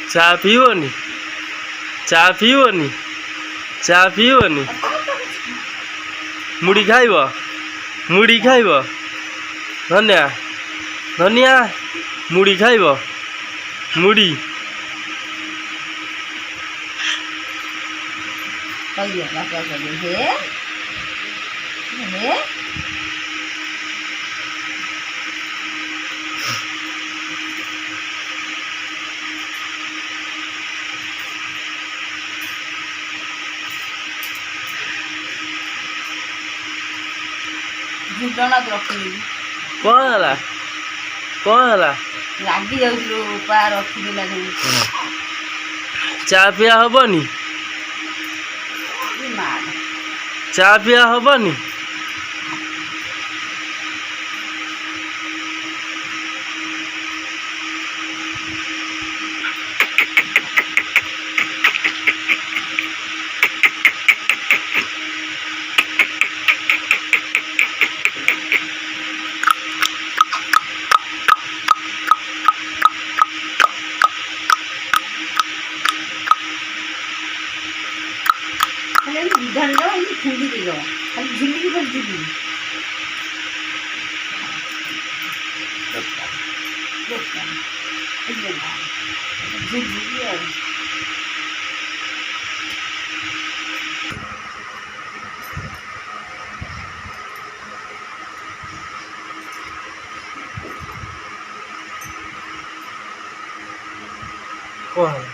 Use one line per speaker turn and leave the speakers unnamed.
ଚା ପିଇବନି? ଚା ପିଇବନି? ଚା ପିଇବନି? ମୁଢ଼ି ଖାଇବ? ମୁଢ଼ି ଖାଇବ? ଧନିଆ ଧନିଆ ମୁଢ଼ି ଖାଇବ? ମୁଢ଼ି କଣ ହେଲା? କଣ ହେଲା?
ରାଗି ଯାଉଛୁ ପା ରଖିଦେଲା
ଚା ପିଆ ହବନି? ଚା ପିଆ ହବନି?
विधान ठुंडी दे खाली झिल्ली पर झिल्ली
कौन